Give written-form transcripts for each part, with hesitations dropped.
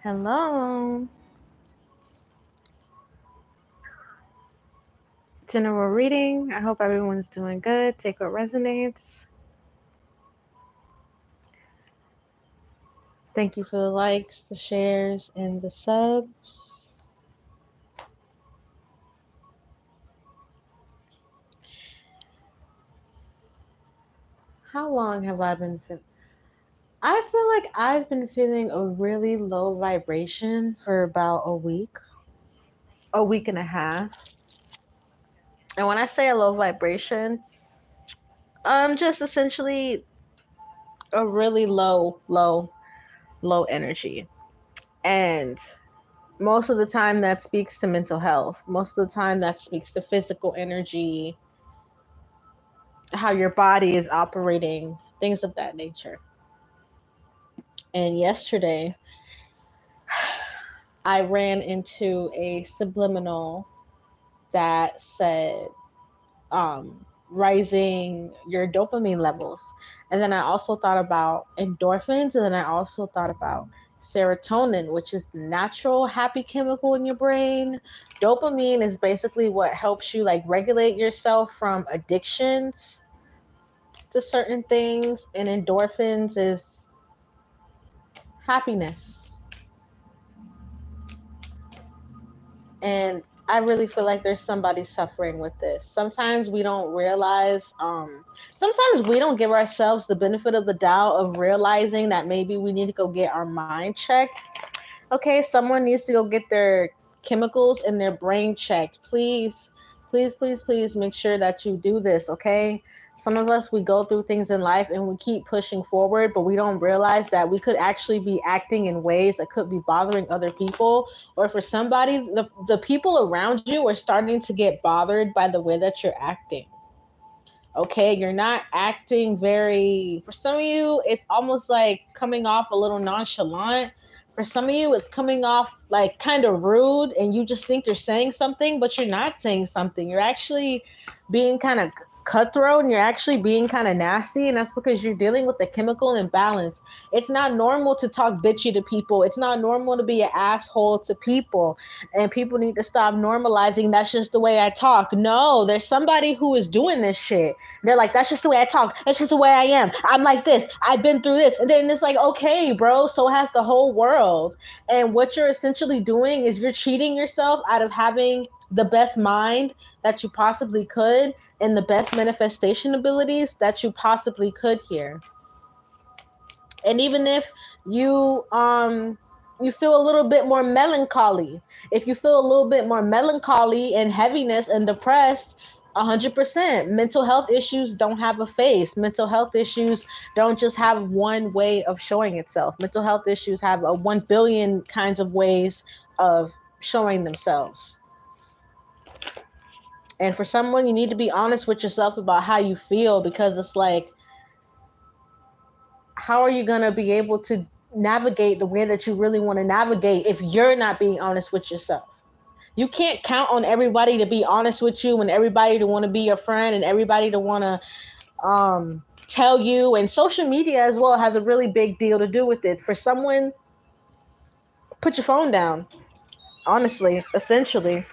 Hello. General reading. I hope everyone's doing good. Take what resonates. Thank you for the likes, the shares, and the subs. How long have I been feeling? I feel like I've been feeling a really low vibration for about a week and a half. And when I say a low vibration, just essentially a really low energy. And most of the time that speaks to mental health. Most of the time that speaks to physical energy, how your body is operating, things of that nature. And yesterday, I ran into a subliminal that said, rising your dopamine levels. And then I also thought about endorphins, and then I also thought about serotonin, which is the natural happy chemical in your brain. Dopamine is basically what helps you like regulate yourself from addictions to certain things, and endorphins is happiness. And I really feel like there's somebody suffering with this. Sometimes we don't realize, sometimes we don't give ourselves the benefit of the doubt of realizing that maybe we need to go get our mind checked. Okay, someone needs to go get their chemicals in their brain checked. Please make sure that you do this, okay? Some of us, we go through things in life and we keep pushing forward, but we don't realize that we could actually be acting in ways that could be bothering other people. Or for somebody, the people around you are starting to get bothered by the way that you're acting. Okay, you're not acting very, for some of you, it's almost like coming off a little nonchalant. For some of you, it's coming off like kind of rude, and you just think you're saying something, but you're not saying something. You're actually being kind of cutthroat, and you're actually being kind of nasty, and that's because you're dealing with a chemical imbalance. It's not normal to talk bitchy to people. It's not normal to be an asshole to people, and people need to stop normalizing that's just the way I talk. No, there's somebody who is doing this shit. They're like, that's just the way I talk. That's just the way I am. I'm like this. I've been through this. And then it's like, okay, bro, so has the whole world. And what you're essentially doing is you're cheating yourself out of having the best mind that you possibly could and the best manifestation abilities that you possibly could here. And even if you feel a little bit more melancholy, if you feel a little bit more melancholy and heaviness and depressed, 100% mental health issues don't have a face. Mental health issues don't just have one way of showing itself. Mental health issues have a 1 billion kinds of ways of showing themselves. And for someone, you need to be honest with yourself about how you feel, because it's like, how are you going to be able to navigate the way that you really want to navigate if you're not being honest with yourself? You can't count on everybody to be honest with you and everybody to want to be your friend and everybody to want to tell you. And social media as well has a really big deal to do with it. For someone, put your phone down, honestly, essentially.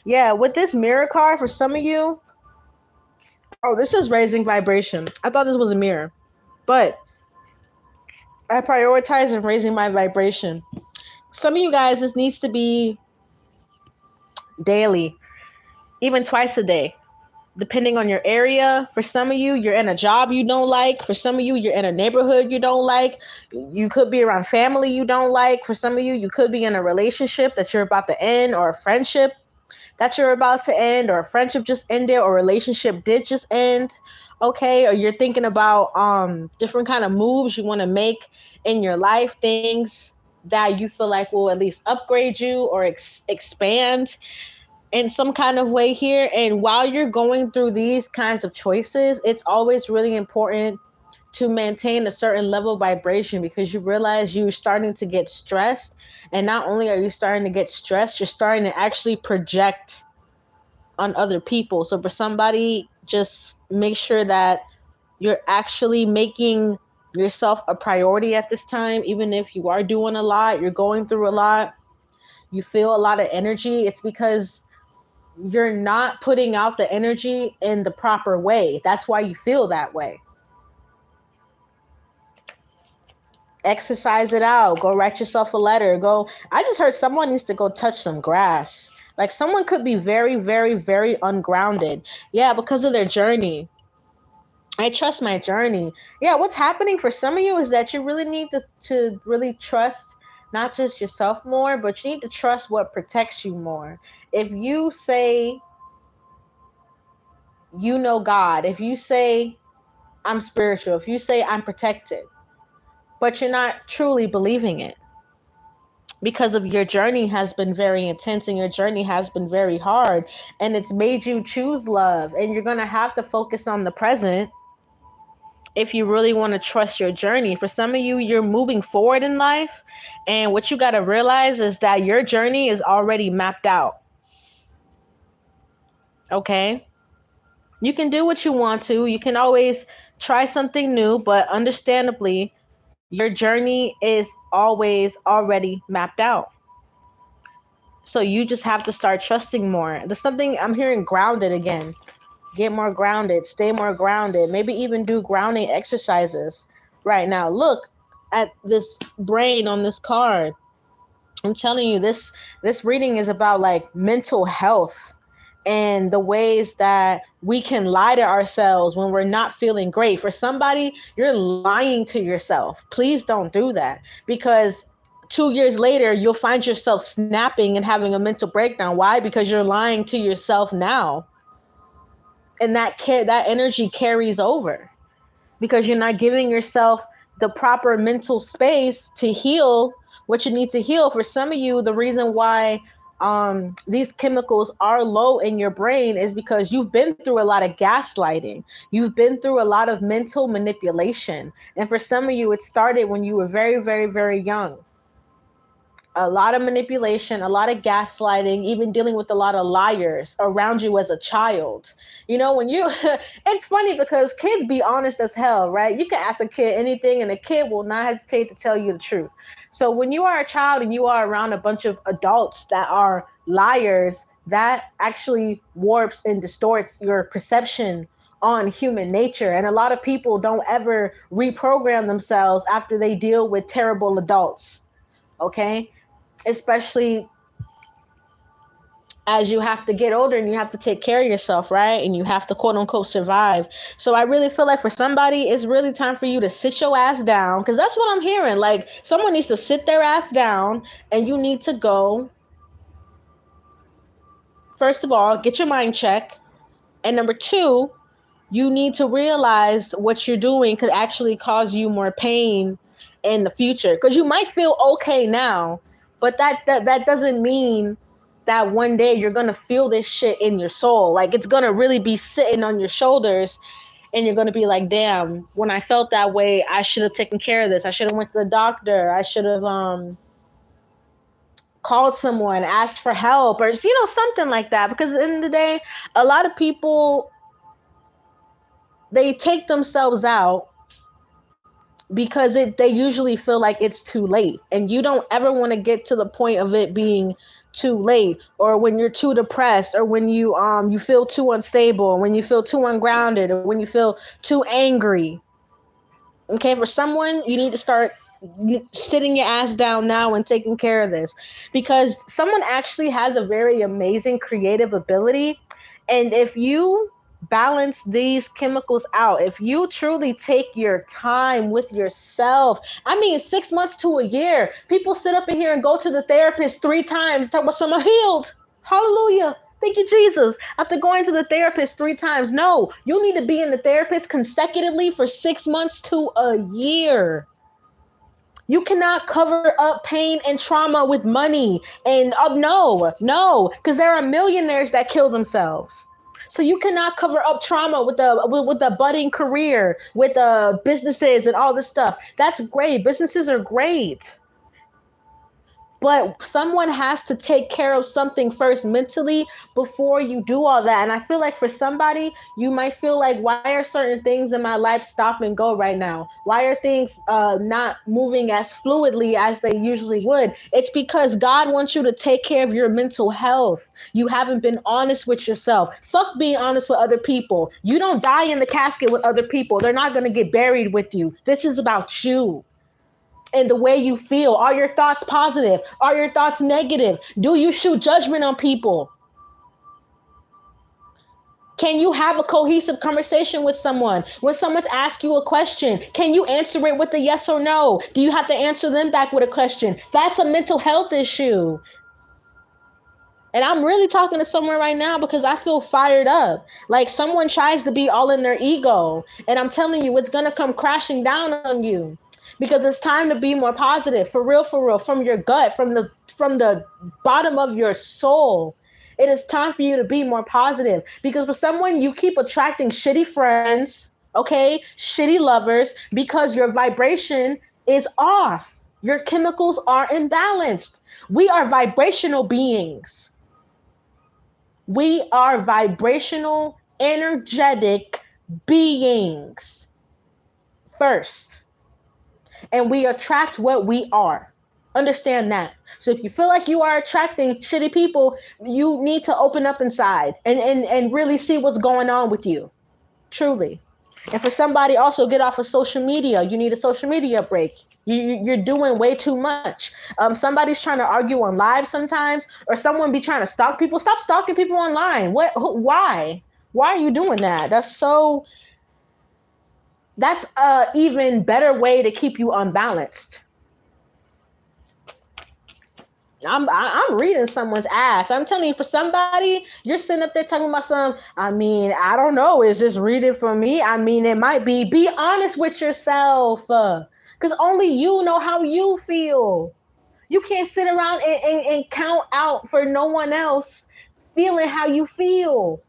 Yeah, with this mirror card, for some of you, oh, this is raising vibration. I thought this was a mirror, but I prioritize in raising my vibration. Some of you guys, this needs to be daily, even twice a day, depending on your area. For some of you, you're in a job you don't like. For some of you, you're in a neighborhood you don't like. You could be around family you don't like. For some of you, you could be in a relationship that you're about to end, or a friendship that you're about to end, or a friendship just ended, or a relationship did just end. Okay, or you're thinking about different kind of moves you want to make in your life, things that you feel like will at least upgrade you or expand in some kind of way here. And while you're going through these kinds of choices, it's always really important to maintain a certain level of vibration, because you realize you're starting to get stressed. And not only are you starting to get stressed, you're starting to actually project on other people. So for somebody, just make sure that you're actually making yourself a priority at this time, even if you are doing a lot, you're going through a lot, you feel a lot of energy, it's because you're not putting out the energy in the proper way. That's why you feel that way. Exercise it out. Go write yourself a letter. Go. I just heard someone needs to go touch some grass. Like someone could be very, very, very ungrounded. Yeah, because of their journey. I trust my journey. Yeah, what's happening for some of you is that you really need to really trust not just yourself more, but you need to trust what protects you more. If you say you know God, if you say I'm spiritual, if you say I'm protected, but you're not truly believing it because of your journey has been very intense and your journey has been very hard and it's made you choose love, and you're going to have to focus on the present if you really want to trust your journey. For some of you, you're moving forward in life, and what you got to realize is that your journey is already mapped out. Okay? You can do what you want to. You can always try something new, but understandably, your journey is always already mapped out. So you just have to start trusting more. There's something I'm hearing, grounded again. Get more grounded, stay more grounded, maybe even do grounding exercises right now. Look at this brain on this card. I'm telling you, this reading is about like mental health and the ways that we can lie to ourselves when we're not feeling great. For somebody, you're lying to yourself. Please don't do that, because 2 years later, you'll find yourself snapping and having a mental breakdown. Why? Because you're lying to yourself now. And that energy carries over because you're not giving yourself the proper mental space to heal what you need to heal. For some of you, the reason why these chemicals are low in your brain is because you've been through a lot of gaslighting. You've been through a lot of mental manipulation. And for some of you, it started when you were very, very, very young. A lot of manipulation, a lot of gaslighting, even dealing with a lot of liars around you as a child. You know, when you, it's funny because kids be honest as hell, right? You can ask a kid anything and a kid will not hesitate to tell you the truth. So when you are a child and you are around a bunch of adults that are liars, that actually warps and distorts your perception on human nature. And a lot of people don't ever reprogram themselves after they deal with terrible adults. Okay? Especially as you have to get older and you have to take care of yourself, right? And you have to quote unquote survive. So I really feel like for somebody, it's really time for you to sit your ass down, because that's what I'm hearing. Like someone needs to sit their ass down and you need to go, first of all, get your mind check. And number two, you need to realize what you're doing could actually cause you more pain in the future, because you might feel okay now, but that doesn't mean that one day you're gonna feel this shit in your soul. Like it's gonna really be sitting on your shoulders, and you're gonna be like, damn, when I felt that way, I should have taken care of this. I should have went to the doctor. I should have called someone, asked for help, or something like that. Because at the end of the day, a lot of people, they take themselves out because they usually feel like it's too late, and you don't ever want to get to the point of it being too late, or when you're too depressed, or when you feel too unstable, or when you feel too ungrounded, or when you feel too angry. Okay, for someone, you need to start sitting your ass down now and taking care of this, because someone actually has a very amazing creative ability. And if you balance these chemicals out, if you truly take your time with yourself, I mean 6 months to a year, people sit up in here and go to the therapist 3 times, talk about someone healed, hallelujah, thank you, Jesus, after going to the therapist 3 times. No, you need to be in the therapist consecutively for 6 months to a year. You cannot cover up pain and trauma with money. And no, because there are millionaires that kill themselves. So you cannot cover up trauma with a budding career, with businesses and all this stuff. That's great. Businesses are great. But someone has to take care of something first mentally before you do all that. And I feel like for somebody, you might feel like, why are certain things in my life stop and go right now? Why are things not moving as fluidly as they usually would? It's because God wants you to take care of your mental health. You haven't been honest with yourself. Fuck being honest with other people. You don't die in the casket with other people. They're not going to get buried with you. This is about you and the way you feel. Are your thoughts positive? Are your thoughts negative? Do you shoot judgment on people? Can you have a cohesive conversation with someone? When someone's asked you a question, can you answer it with a yes or no? Do you have to answer them back with a question? That's a mental health issue. And I'm really talking to someone right now because I feel fired up. Like someone tries to be all in their ego. And I'm telling you, it's going to come crashing down on you. Because it's time to be more positive, for real, from your gut, from the bottom of your soul. It is time for you to be more positive. Because for someone, you keep attracting shitty friends, okay, shitty lovers, because your vibration is off. Your chemicals are imbalanced. We are vibrational beings. We are vibrational, energetic beings first. And we attract what we are. Understand that. So if you feel like you are attracting shitty people, you need to open up inside and really see what's going on with you. Truly. And for somebody, also get off of social media. You need a social media break. You're doing way too much. Somebody's trying to argue on live sometimes, or someone be trying to stalk people. Stop stalking people online. Why? Why are you doing that? That's a even better way to keep you unbalanced. I'm reading someone's ass. I'm telling you, for somebody, you're sitting up there talking about some, I mean, I don't know. Is this reading for me? I mean, it might be. Be honest with yourself. Because only you know how you feel. You can't sit around and count out for no one else feeling how you feel.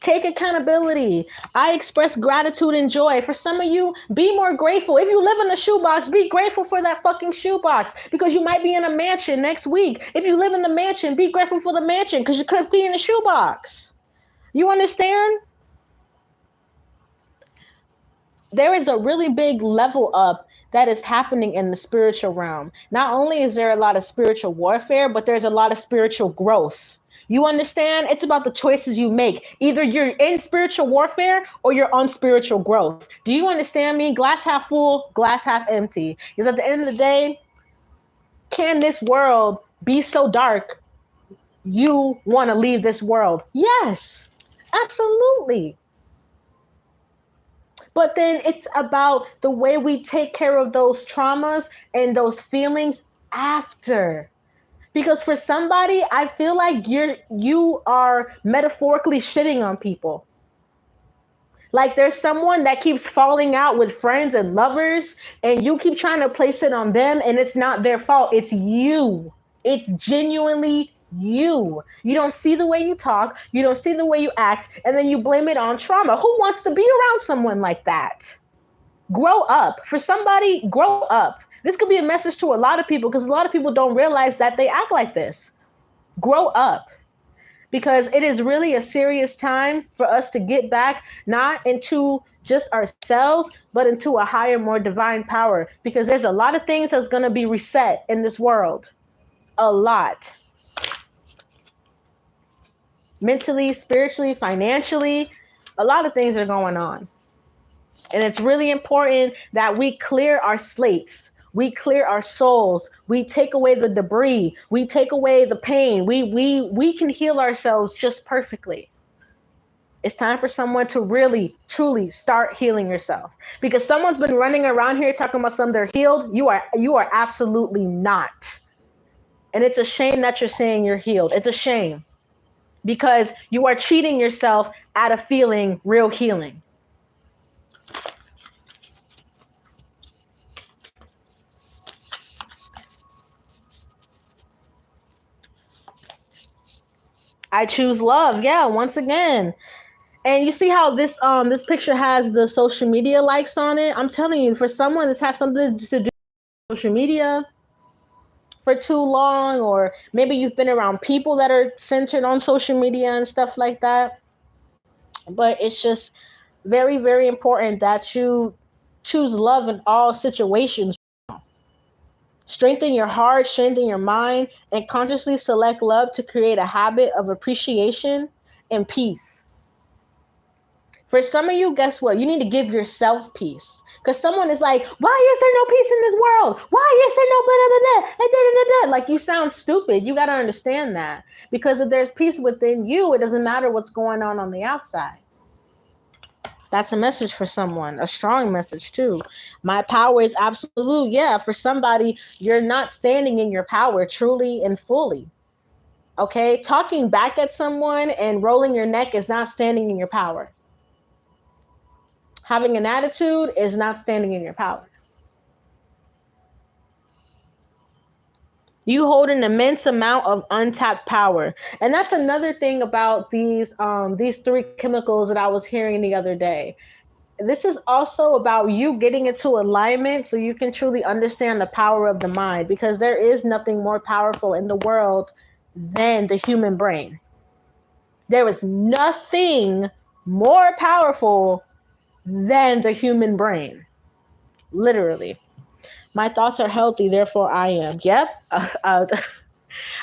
Take accountability. I express gratitude and joy. For some of you, be more grateful. If you live in a shoebox, be grateful for that fucking shoebox, because you might be in a mansion next week. If you live in the mansion, be grateful for the mansion, because you could be in a shoebox. You understand? There is a really big level up that is happening in the spiritual realm. Not only is there a lot of spiritual warfare, but there's a lot of spiritual growth. You understand? It's about the choices you make. Either you're in spiritual warfare or you're on spiritual growth. Do you understand me? Glass half full, glass half empty. Because at the end of the day, can this world be so dark you want to leave this world? Yes, absolutely. But then it's about the way we take care of those traumas and those feelings after. Because for somebody, I feel like you are metaphorically shitting on people. Like there's someone that keeps falling out with friends and lovers, and you keep trying to place it on them, and it's not their fault. It's you. It's genuinely you. You don't see the way you talk, you don't see the way you act, and then you blame it on trauma. Who wants to be around someone like that? Grow up. For somebody, grow up. This could be a message to a lot of people, because a lot of people don't realize that they act like this. Grow up. Because it is really a serious time for us to get back, not into just ourselves, but into a higher, more divine power. Because there's a lot of things that's going to be reset in this world. A lot. Mentally, spiritually, financially, a lot of things are going on. And it's really important that we clear our slates. We clear our souls. We take away the debris. We take away the pain. We can heal ourselves just perfectly. It's time for someone to really, truly start healing yourself. Because someone's been running around here talking about some they're healed. You are absolutely not. And it's a shame that you're saying you're healed. It's a shame. Because you are cheating yourself out of feeling real healing. I choose love. Yeah, once again. And you see how this picture has the social media likes on it? I'm telling you, for someone, this has something to do social media for too long, or maybe you've been around people that are centered on social media and stuff like that. But it's just very, very important that you choose love in all situations. Strengthen your heart, strengthen your mind, and consciously select love to create a habit of appreciation and peace. For some of you, guess what? You need to give yourself peace. Because someone is like, why is there no peace in this world? Why is there no blah, blah, blah, blah, blah? Like, you sound stupid. You got to understand that. Because if there's peace within you, it doesn't matter what's going on the outside. That's a message for someone, a strong message too. My power is absolute. Yeah, for somebody, you're not standing in your power truly and fully. Okay? Talking back at someone and rolling your neck is not standing in your power. Having an attitude is not standing in your power. You hold an immense amount of untapped power. And that's another thing about these three chemicals that I was hearing the other day. This is also about you getting into alignment so you can truly understand the power of the mind, because there is nothing more powerful in the world than the human brain. There is nothing more powerful than the human brain. Literally. My thoughts are healthy, therefore I am. Yep.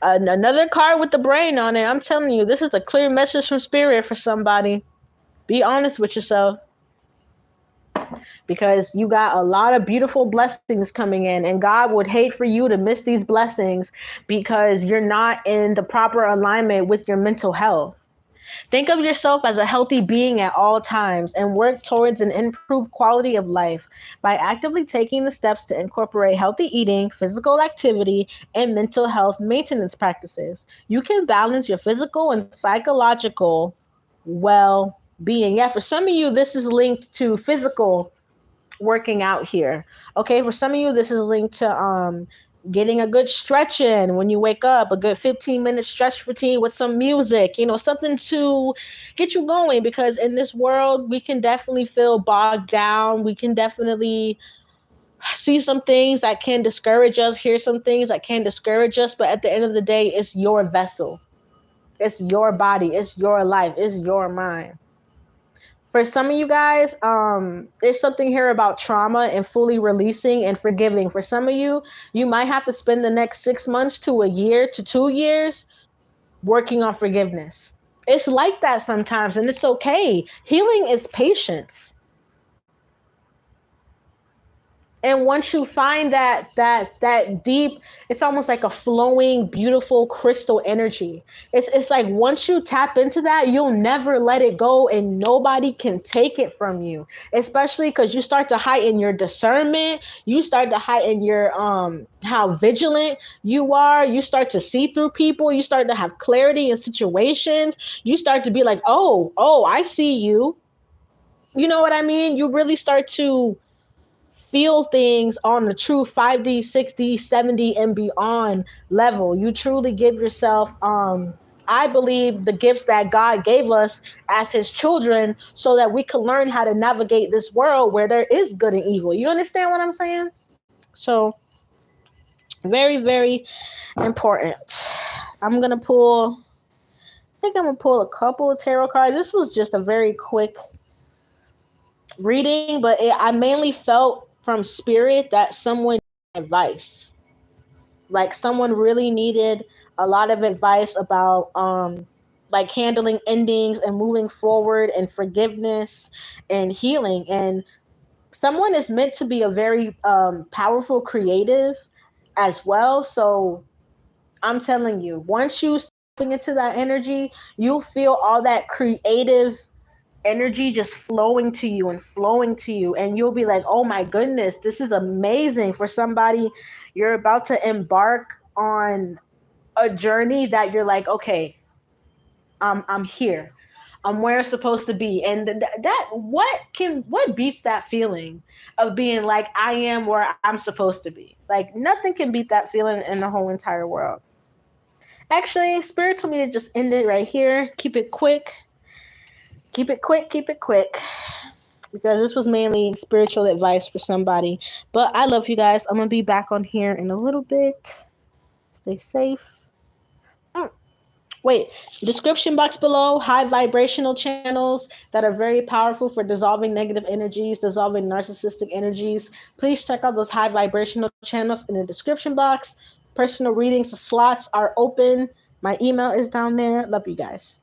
Another card with the brain on it. I'm telling you, this is a clear message from spirit for somebody. Be honest with yourself. Because you got a lot of beautiful blessings coming in, and God would hate for you to miss these blessings because you're not in the proper alignment with your mental health. Think of yourself as a healthy being at all times and work towards an improved quality of life by actively taking the steps to incorporate healthy eating, physical activity, and mental health maintenance practices. You can balance your physical and psychological well-being. Yeah, for some of you, this is linked to physical working out here. Okay, for some of you, this is linked to getting a good stretch in when you wake up, a good 15-minute stretch routine with some music, something to get you going, because in this world, we can definitely feel bogged down. We can definitely see some things that can discourage us, hear some things that can discourage us, but at the end of the day, it's your vessel. It's your body. It's your life. It's your mind. For some of you guys, there's something here about trauma and fully releasing and forgiving. For some of you, you might have to spend the next 6 months to a year to 2 years working on forgiveness. It's like that sometimes, and it's okay. Healing is patience. And once you find that deep, it's almost like a flowing, beautiful crystal energy. It's like once you tap into that, you'll never let it go, and nobody can take it from you. Especially because you start to heighten your discernment, you start to heighten your how vigilant you are. You start to see through people. You start to have clarity in situations. You start to be like, oh, I see you. You know what I mean? You really start to feel things on the true 5D, 6D, 7D, and beyond level. You truly give yourself, I believe, the gifts that God gave us as his children so that we can learn how to navigate this world where there is good and evil. You understand what I'm saying? So, very, very important. I'm going to pull, I think I'm going to pull a couple of tarot cards. This was just a very quick reading, but I mainly felt from spirit that someone needed advice. Like someone really needed a lot of advice about like handling endings and moving forward and forgiveness and healing. And someone is meant to be a very powerful creative as well. So I'm telling you, once you step into that energy, you'll feel all that creative energy just flowing to you and flowing to you, and you'll be like, oh my goodness, this is amazing. For somebody, you're about to embark on a journey that you're like, okay, I'm here, I'm where I'm supposed to be. And that what beats that feeling of being like, I am where I'm supposed to be? Like nothing can beat that feeling in the whole entire world. Actually, spirit told me to just end it right here. Keep it quick. Keep it quick. because this was mainly spiritual advice for somebody. But I love you guys. I'm going to be back on here in a little bit. Stay safe. Mm. Wait, description box below, high vibrational channels that are very powerful for dissolving negative energies, dissolving narcissistic energies. Please check out those high vibrational channels in the description box. Personal readings slots are open. My email is down there. Love you guys.